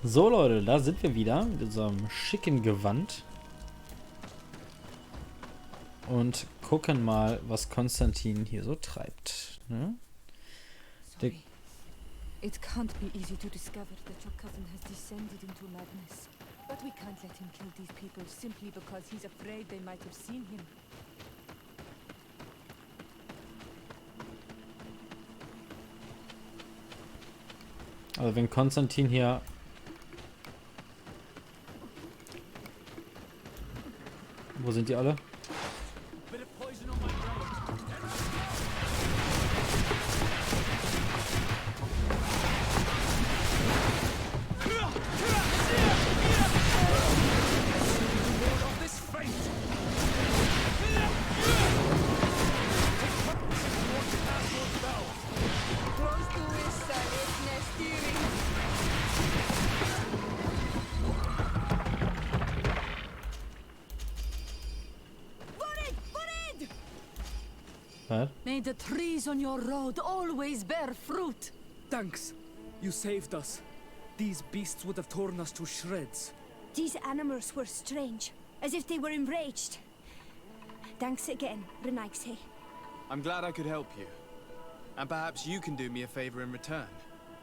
So Leute, da sind wir wieder mit unserem schicken Gewand und gucken mal, was Constantin hier so treibt. Ne? Sorry. It can't be easy to discover that your cousin has descended into madness. But we can't let him kill these people simply because he's afraid they might have seen him. Also wenn Constantin hier wo sind die alle? May the trees on your road always bear fruit. Thanks. You saved us. These beasts would have torn us to shreds. These animals were strange, as if they were enraged. Thanks again, Renaigse. I'm glad I could help you. And perhaps you can do me a favor in return.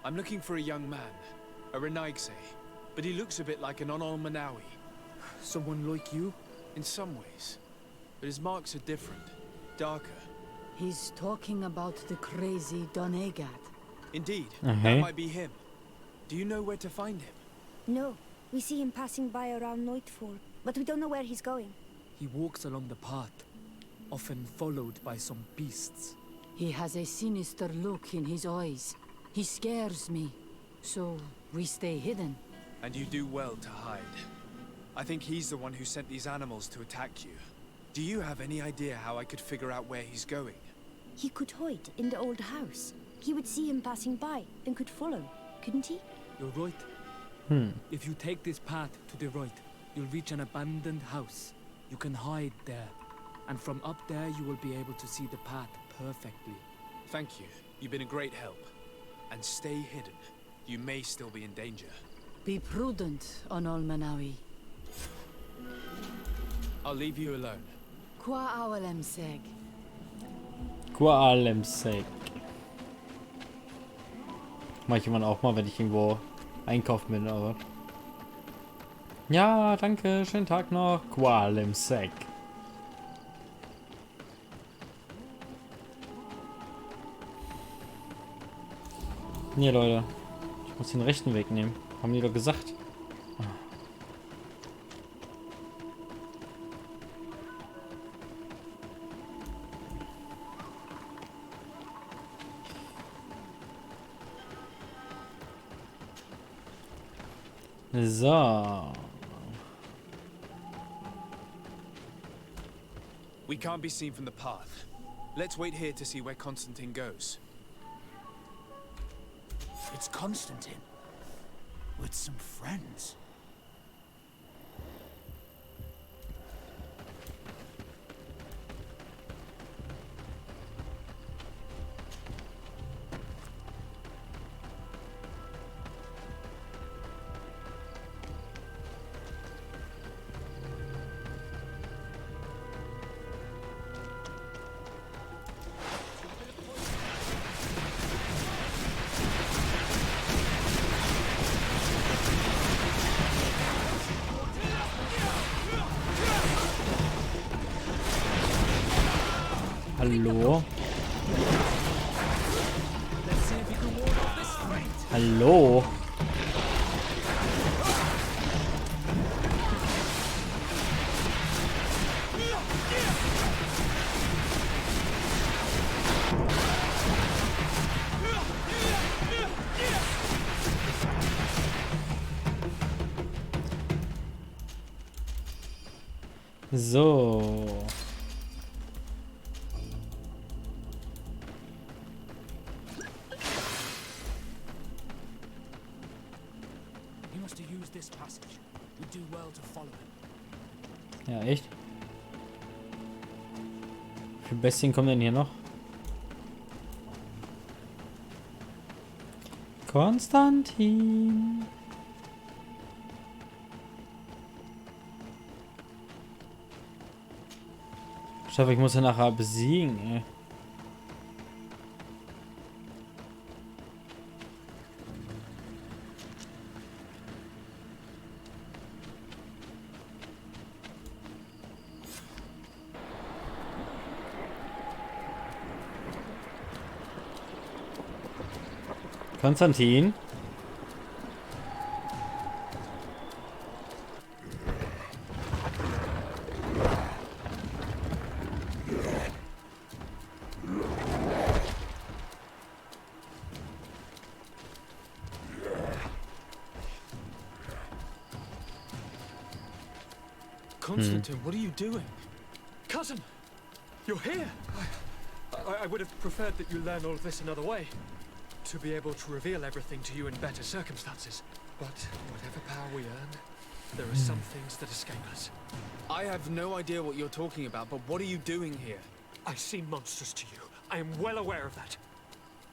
I'm looking for a young man, a Renaigse, but he looks a bit like an Manawi. Someone like you? In some ways. But his marks are different, darker. He's talking about the crazy Donegat. Indeed, that might be him. Do you know where to find him? No, we see him passing by around nightfall, but we don't know where he's going. He walks along the path, often followed by some beasts. He has a sinister look in his eyes. He scares me, so we stay hidden. And you do well to hide. I think he's the one who sent these animals to attack you. Do you have any idea how I could figure out where he's going? He could hide in the old house. He would see him passing by and could follow, couldn't he? You're right. If you take this path to the right, you'll reach an abandoned house. You can hide there. And from up there, you will be able to see the path perfectly. Thank you. You've been a great help. And stay hidden. You may still be in danger. Be prudent, Manawi. I'll leave you alone. Qua awalem seg. Qua allem sake. Mach ich immer auch mal, wenn ich irgendwo einkaufen bin, aber. Ja, danke, schönen Tag noch. Qua allem sake. Nee, Leute. Ich muss den rechten Weg nehmen. Haben die doch gesagt. So. We can't be seen from the path. Let's wait here to see where Constantin goes. It's Constantin. With some friends. Hallo? Hallo? So. Ja, echt? Wie viele Bestien kommen denn hier noch? Constantin. Ich hoffe, ich muss ihn nachher besiegen, ey. Constantin? Constantin, what are you doing? Cousin! You're here! I would have preferred that you learn all of this another way. To be able to reveal everything to you in better circumstances. But whatever power we earn, there are some things that escape us. I have no idea what you're talking about, but what are you doing here? I seem monstrous to you. I am well aware of that.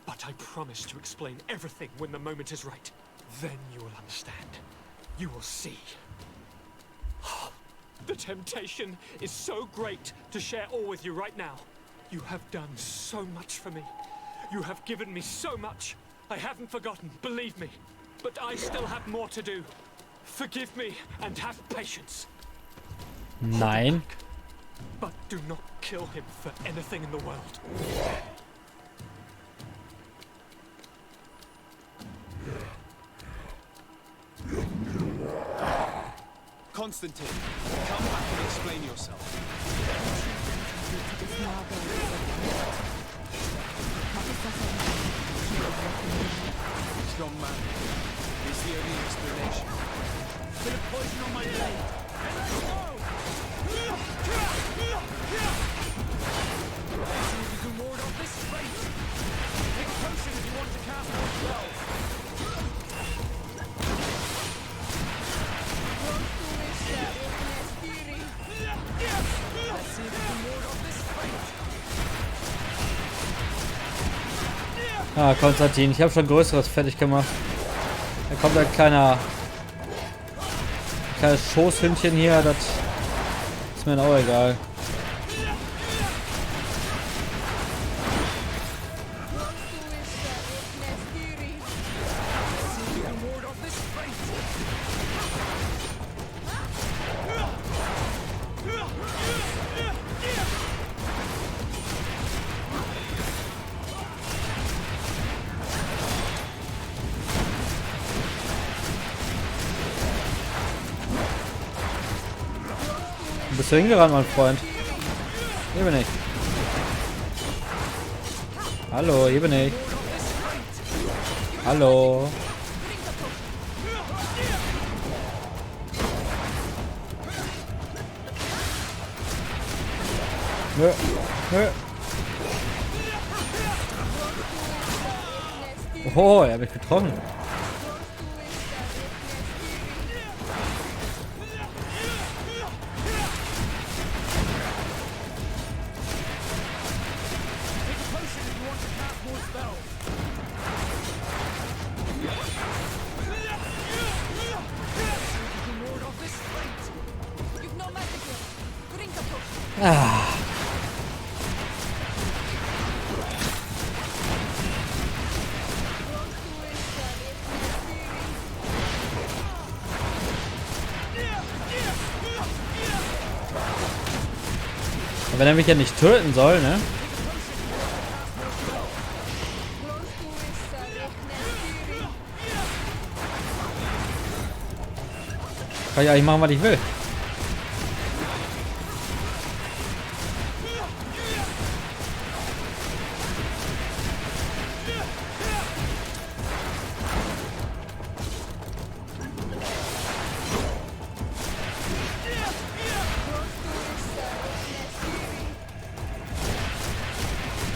But I promise to explain everything when the moment is right. Then you will understand. You will see. The temptation is so great to share all with you right now. You have done so much for me. You have given me so much. I haven't forgotten, believe me. But I still have more to do. Forgive me and have patience. Nein. But do not kill him for anything in the world. Constantin, come back and explain yourself. Strong man. It's the only explanation. Bit of poison on my blade. You can ward off this fate. Take a potion if you want to cast more spells. Let's see if you can ward off this fate. Ah, Constantin, ich habe schon Größeres fertig gemacht. Da kommt ein kleines Schoßhündchen hier, das ist mir auch egal. Wo bist du hingerannt, mein Freund? Hier bin ich. Hallo, hier bin ich. Hallo. Nö, nö. Oh, er hat mich getroffen. Ah. Wenn er mich ja nicht töten soll, ne? Kann ich eigentlich machen, was ich will.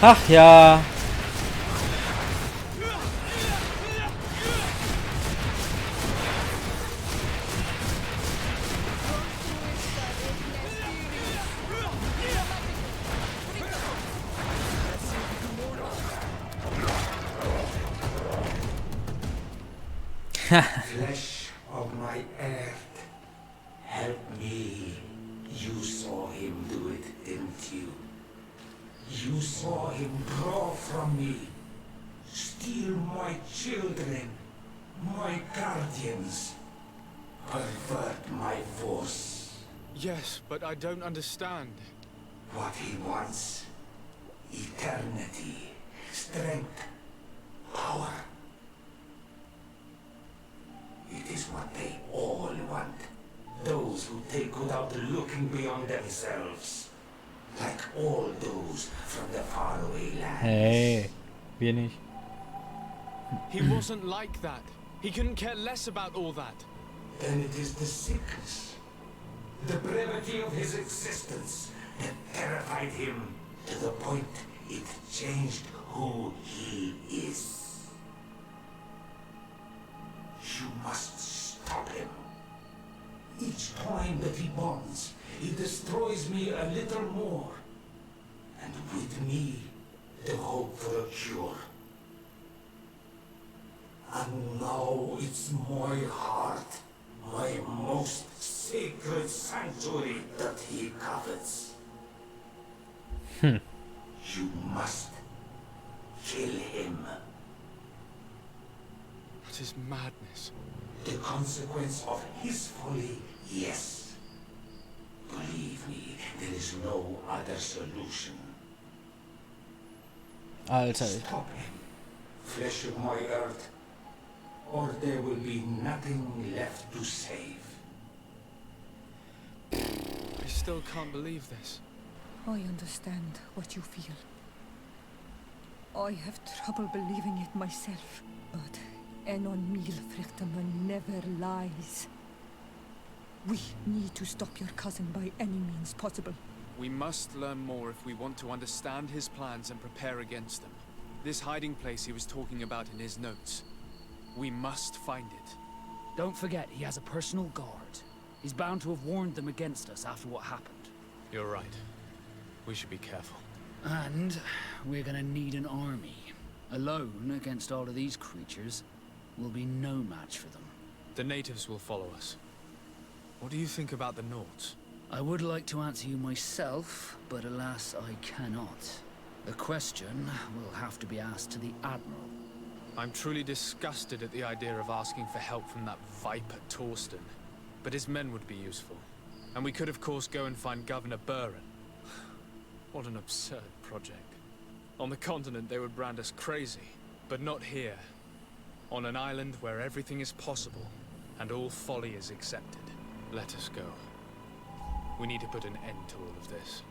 Ach ja. Flesh of my earth, help me. You saw him do it, didn't you? You saw him draw from me, steal my children, my guardians, pervert my force. Yes, but I don't understand. What he wants: eternity, strength, power. It is what they all want. Those who take without looking beyond themselves. Like all those from the faraway lands. Hey, wir nicht. He wasn't like that. He couldn't care less about all that. Then it is the sickness, the brevity of his existence that terrified him to the point it changed who he is. You must stop him. Each time that he bonds, he destroys me a little more. And with me, the hope for a cure. And now it's my heart, my most sacred sanctuary that he covets. You must kill him. That is madness. The consequence of his folly, yes. Believe me, there is no other solution. Alter. Stop him, flesh of my earth, or there will be nothing left to save. I still can't believe this. I understand what you feel. I have trouble believing it myself, but en onmil vruchten never lies. We need to stop your cousin by any means possible. We must learn more if we want to understand his plans and prepare against them. This hiding place he was talking about in his notes. We must find it. Don't forget, he has a personal guard. He's bound to have warned them against us after what happened. You're right. We should be careful. And we're gonna need an army. Alone against all of these creatures will be no match for them. The natives will follow us. What do you think about the Nords? I would like to answer you myself, but alas, I cannot. The question will have to be asked to the Admiral. I'm truly disgusted at the idea of asking for help from that viper Torsten. But his men would be useful. And we could of course go and find Governor Buren. What an absurd project. On the continent they would brand us crazy, but not here. On an island where everything is possible, and all folly is accepted. Let us go. We need to put an end to all of this.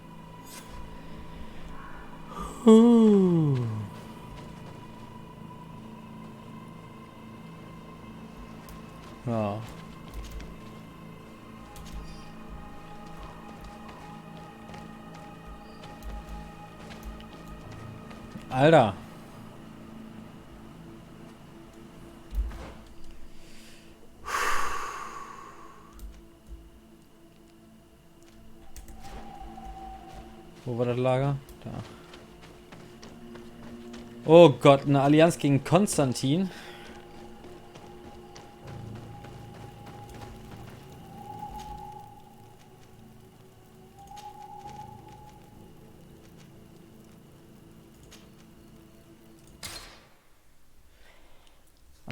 Ja. Alter. Wo war das Lager? Da. Oh Gott, eine Allianz gegen Constantin.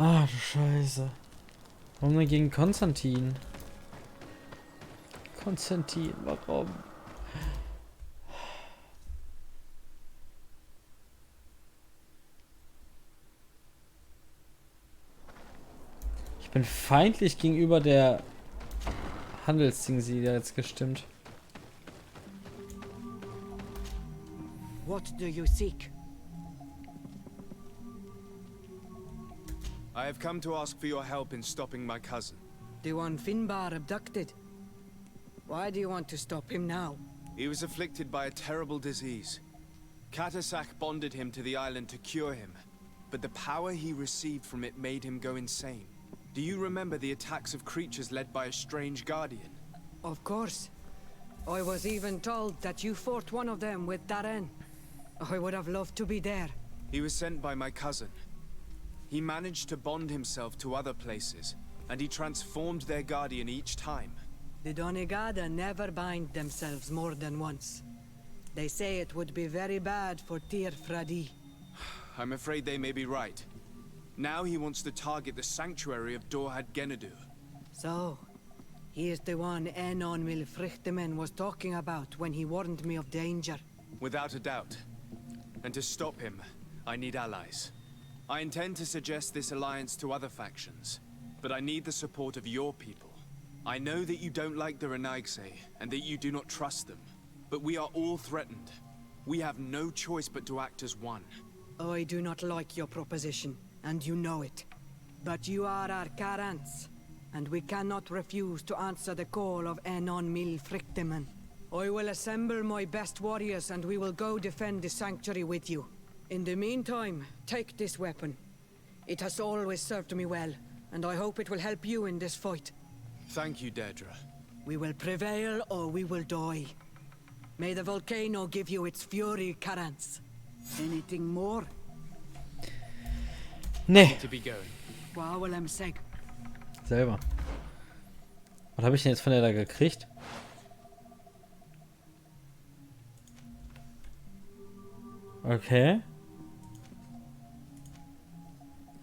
Ah, du Scheiße. Warum denn gegen Constantin? Constantin, warum? Ich bin feindlich gegenüber der Handelsding, sie da jetzt gestimmt. What do you seek? I have come to ask for your help in stopping my cousin. The one Finbar abducted. Why do you want to stop him now? He was afflicted by a terrible disease. Katasak bonded him to the island to cure him, but the power he received from it made him go insane. Do you remember the attacks of creatures led by a strange guardian? Of course. I was even told that you fought one of them with Darren. I would have loved to be there. He was sent by my cousin. He managed to bond himself to other places, and he transformed their guardian each time. The Donegada never bind themselves more than once. They say it would be very bad for Tyr Fradi. I'm afraid they may be right. Now he wants to target the sanctuary of Dorhad Genadu. So, he is the one Enon Milfrichtemen was talking about when he warned me of danger. Without a doubt. And to stop him, I need allies. I intend to suggest this alliance to other factions, but I need the support of your people. I know that you don't like the Renaigse, and that you do not trust them, but we are all threatened. We have no choice but to act as one. I do not like your proposition, and you know it. But you are our Karants, and we cannot refuse to answer the call of Enon Milfrichtemen. I will assemble my best warriors and we will go defend the sanctuary with you. In the meantime, take this weapon. It has always served me well, and I hope it will help you in this fight. Thank you, Deirdre. We will prevail or we will die. May the volcano give you its fury, Karants. Anything more? Nee. To be going. Selber. Was habe ich denn jetzt von der da gekriegt? Okay.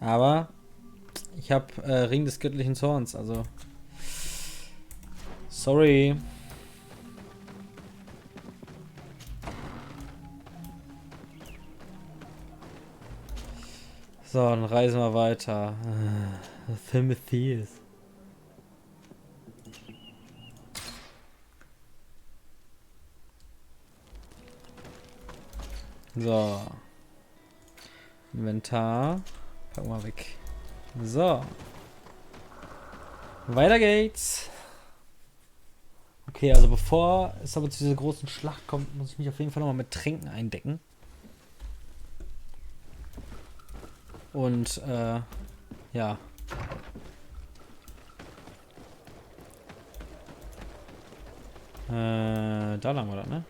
Aber ich habe Ring des göttlichen Zorns, also sorry. So, dann reisen wir weiter. Thief. So. Inventar. Packen wir weg. So. Weiter geht's. Okay, also bevor es aber zu dieser großen Schlacht kommt, muss ich mich auf jeden Fall nochmal mit Tränken eindecken. Und, ja. Da lang war das, ne?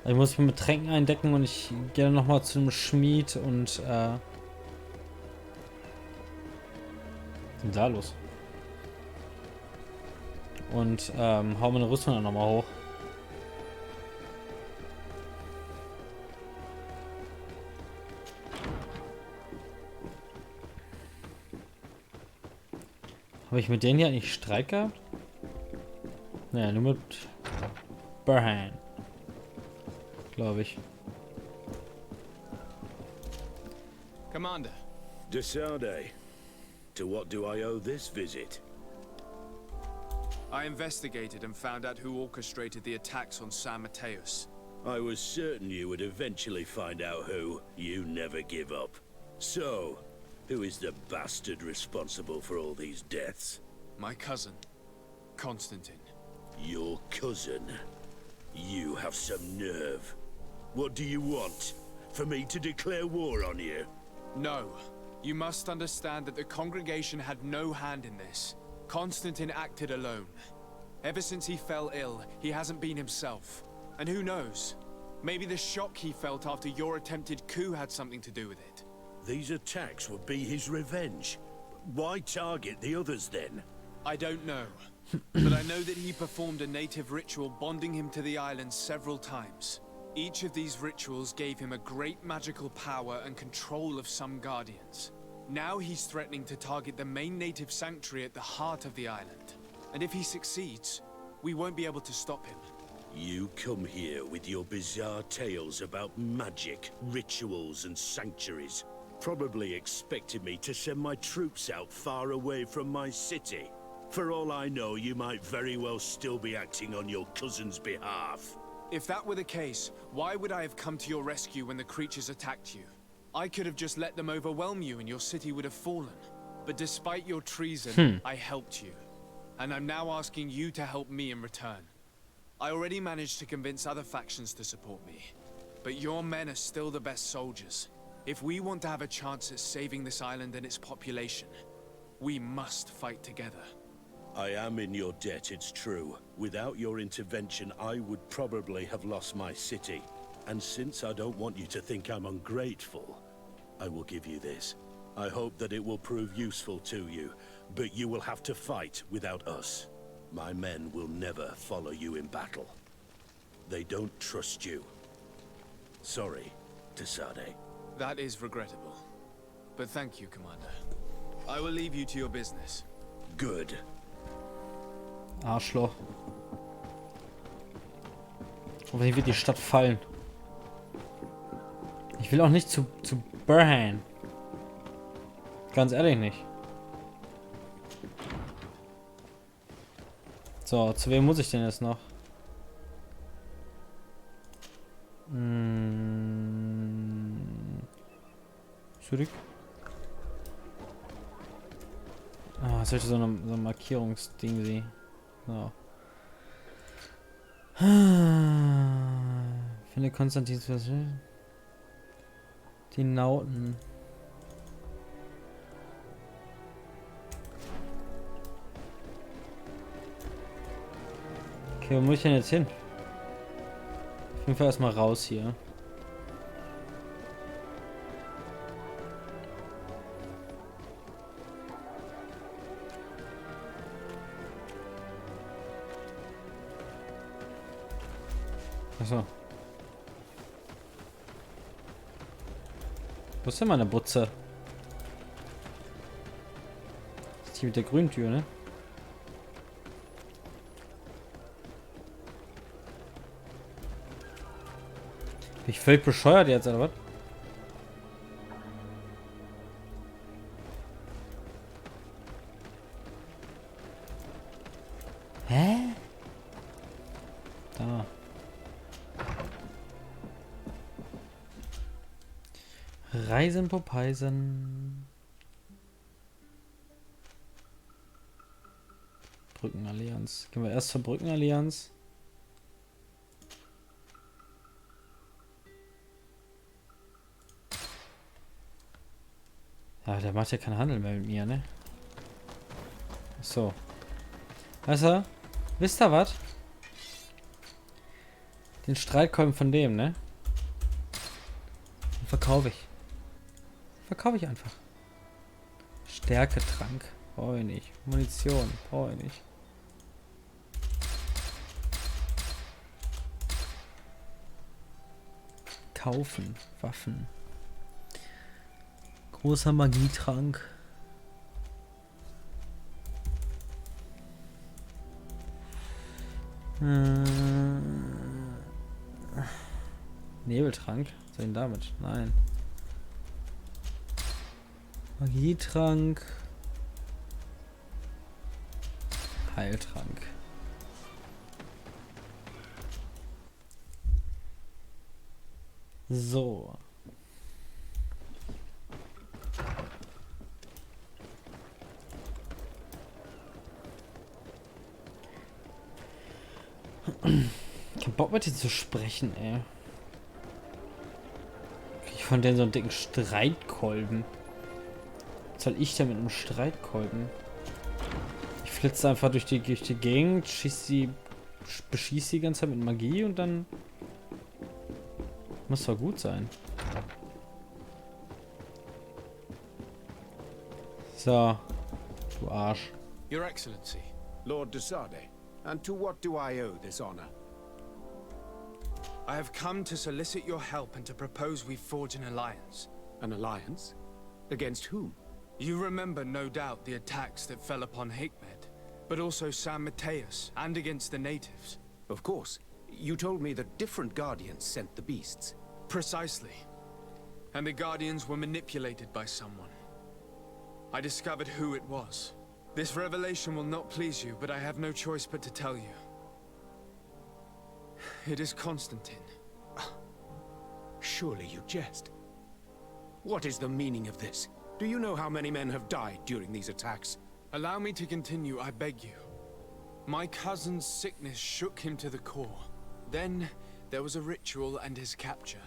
Ich muss mich mit Tränken eindecken und ich gehe dann nochmal zum Schmied und, was ist denn da los? Und, hau meine Rüstung dann nochmal hoch. Habe ich mit denen hier eigentlich Streit gehabt? Naja, nur mit Burhan. Glaube ich. Commander. De Sardet. To what do I owe this visit? I investigated and found out who orchestrated the attacks on San Mateus. I was certain you would eventually find out who. You never give up. So, who is the bastard responsible for all these deaths? My cousin, Constantin. Your cousin? You have some nerve. What do you want? For me to declare war on you? No. You must understand that the congregation had no hand in this. Constantin acted alone. Ever since he fell ill, he hasn't been himself. And who knows? Maybe the shock he felt after your attempted coup had something to do with it. These attacks would be his revenge. Why target the others then? I don't know. But I know that he performed a native ritual bonding him to the island several times. Each of these rituals gave him a great magical power and control of some guardians. Now he's threatening to target the main native sanctuary at the heart of the island. And if he succeeds, we won't be able to stop him. You come here with your bizarre tales about magic, rituals and sanctuaries. Probably expected me to send my troops out far away from my city. For all I know, you might very well still be acting on your cousin's behalf. If that were the case, why would I have come to your rescue when the creatures attacked you? I could have just let them overwhelm you and your city would have fallen. But despite your treason, I helped you. And I'm now asking you to help me in return. I already managed to convince other factions to support me. But your men are still the best soldiers. If we want to have a chance at saving this island and its population, we must fight together. I am in your debt, it's true. Without your intervention, I would probably have lost my city. And since I don't want you to think I'm ungrateful, I will give you this. I hope that it will prove useful to you, but you will have to fight without us. My men will never follow you in battle. They don't trust you. Sorry, Sardet. That is regrettable. But thank you, Commander. I will leave you to your business. Good. Arschloch. Hoffentlich wird die Stadt fallen. Ich will auch nicht zu Burhan. Ganz ehrlich nicht. So, zu wem muss ich denn jetzt noch? Zurück. Ah, es sollte so ein Markierungsding sie. So. Finde Constantins Version. Die Nauten. Okay, wo muss ich denn jetzt hin? Auf jeden Fall erstmal raus hier. Achso. Wo ist denn meine Butze? Das ist die mit der grünen Tür, ne? Bin ich völlig bescheuert jetzt, oder was? Hä? Da. Reisen, Popeisen. Brückenallianz. Gehen wir erst zur Brückenallianz. Ja, der macht ja keinen Handel mehr mit mir, ne? So. Weißt du? Wisst ihr was? Den Streitkolben von dem, ne? Den verkaufe ich. Verkaufe ich einfach. Stärketrank. Brauche ich nicht. Munition. Brauche ich nicht. Kaufen. Waffen. Großer Magietrank. Nebeltrank? Was soll ich denn damit? Nein. Magietrank. Heiltrank. So. Kein Bock mit dir zu sprechen, ey. Krieg ich von denen so einen dicken Streitkolben. Was soll ich denn mit einem Streitkolben? Ich flitze einfach durch die Gegend, beschieße die ganze Zeit mit Magie und dann muss doch gut sein. So, du Arsch. Your Excellency. Lord de Sardet, and to what do I owe this honor? I have come to solicit your help and to propose we forge an alliance. An alliance? Against whom? You remember, no doubt, the attacks that fell upon Hikmed, but also San Mateus, and against the natives. Of course. You told me that different guardians sent the beasts. Precisely. And the guardians were manipulated by someone. I discovered who it was. This revelation will not please you, but I have no choice but to tell you. It is Constantin. Surely you jest. What is the meaning of this? Do you know how many men have died during these attacks? Allow me to continue, I beg you. My cousin's sickness shook him to the core. Then there was a ritual and his capture.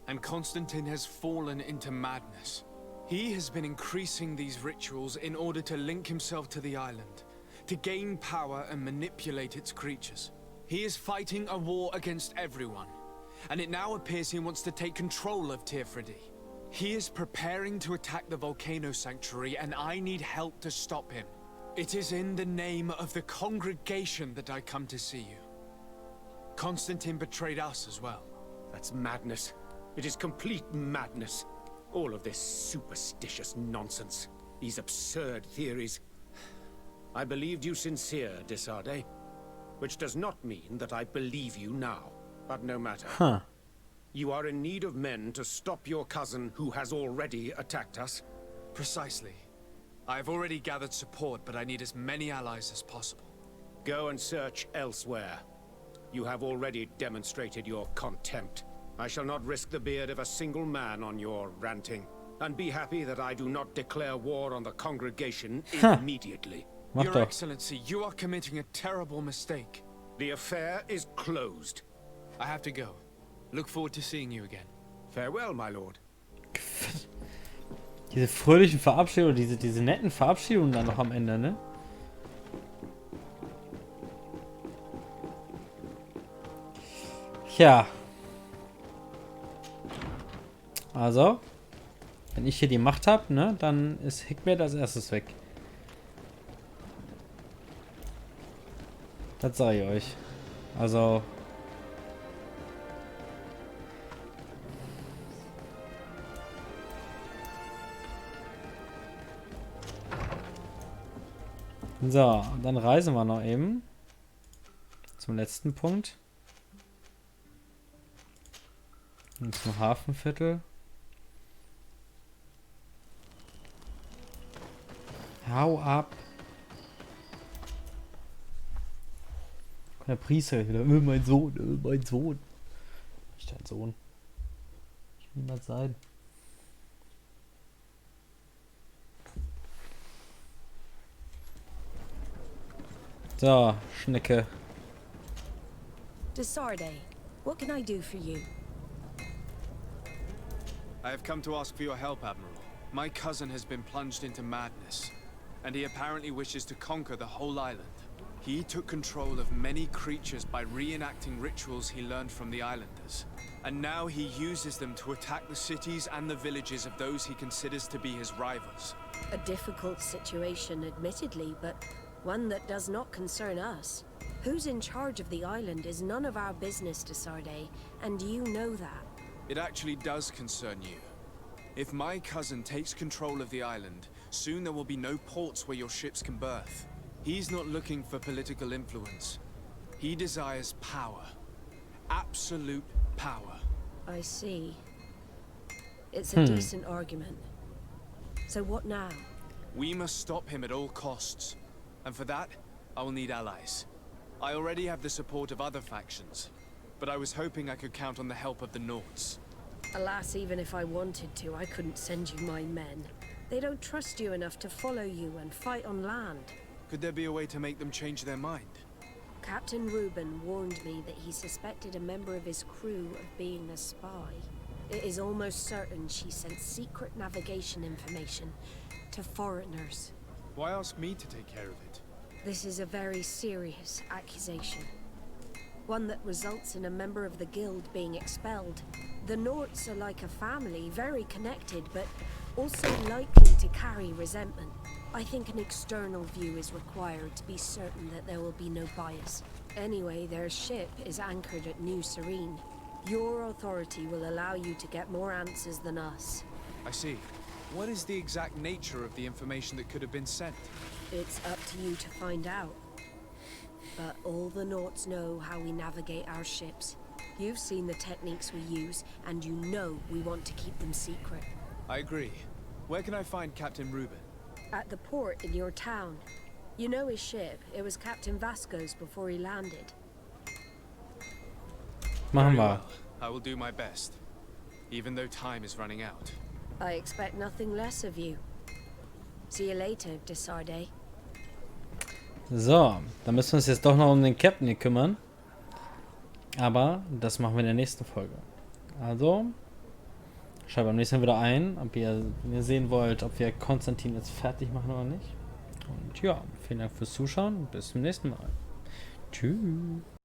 And Constantin has fallen into madness. He has been increasing these rituals in order to link himself to the island, to gain power and manipulate its creatures. He is fighting a war against everyone, and it now appears he wants to take control of Tirfridi. He is preparing to attack the volcano sanctuary, and I need help to stop him. It is in the name of the congregation that I come to see you. Constantin betrayed us as well. That's madness. It is complete madness. All of this superstitious nonsense. These absurd theories. I believed you sincere, de Sardet. Which does not mean that I believe you now. But no matter. Huh. You are in need of men to stop your cousin who has already attacked us. Precisely. I have already gathered support, but I need as many allies as possible. Go and search elsewhere. You have already demonstrated your contempt. I shall not risk the beard of a single man on your ranting. And be happy that I do not declare war on the congregation immediately. Your Excellency, you are committing a terrible mistake. The affair is closed. I have to go. Look forward to seeing you again. Farewell, my lord. Diese fröhlichen Verabschiedungen, diese netten Verabschiedungen dann noch am Ende, ne? Tja. Also, wenn ich hier die Macht habe, ne, dann ist Hickmet als erstes weg. Das sage ich euch. Also. So, dann reisen wir noch eben zum letzten Punkt. Und zum Hafenviertel. Hau ab. Der Priester wieder. Mein Sohn, mein Sohn. Nicht dein Sohn. Ich will niemals sein. So, Schnecke. De Sardet, what can I do for you? I have come to ask for your help, Admiral. My cousin has been plunged into madness, and he apparently wishes to conquer the whole island. He took control of many creatures by reenacting rituals he learned from the islanders. And now he uses them to attack the cities and the villages of those he considers to be his rivals. A difficult situation, admittedly, but one that does not concern us. Who's in charge of the island is none of our business, de Sardet, and you know that. It actually does concern you. If my cousin takes control of the island, soon there will be no ports where your ships can berth. He's not looking for political influence. He desires power. Absolute power. I see. It's a decent argument. So what now? We must stop him at all costs. And for that, I will need allies. I already have the support of other factions, but I was hoping I could count on the help of the Nords. Alas, even if I wanted to, I couldn't send you my men. They don't trust you enough to follow you and fight on land. Could there be a way to make them change their mind? Captain Reuben warned me that he suspected a member of his crew of being a spy. It is almost certain she sent secret navigation information to foreigners. Why ask me to take care of it? This is a very serious accusation. One that results in a member of the guild being expelled. The Nords are like a family, very connected, but also likely to carry resentment. I think an external view is required to be certain that there will be no bias. Anyway, their ship is anchored at New Serene. Your authority will allow you to get more answers than us. I see. What is the exact nature of the information that could have been sent? It's up to you to find out. But all the Nords know how we navigate our ships. You've seen the techniques we use, and you know we want to keep them secret. I agree. Where can I find Captain Reuben? At the port in your town. You know his ship. It was Captain Vasco's before he landed. Machen wir. Well, I will do my best, even though time is running out. I expect nothing less of you. See you later, de Sardet. So, dann müssen wir uns jetzt doch noch um den Captain hier kümmern. Aber das machen wir in der nächsten Folge. Also, schreibt beim nächsten Mal wieder ein, ob ihr, wenn ihr sehen wollt, ob wir Constantin jetzt fertig machen oder nicht. Und ja, vielen Dank fürs Zuschauen. Bis zum nächsten Mal. Tschüss.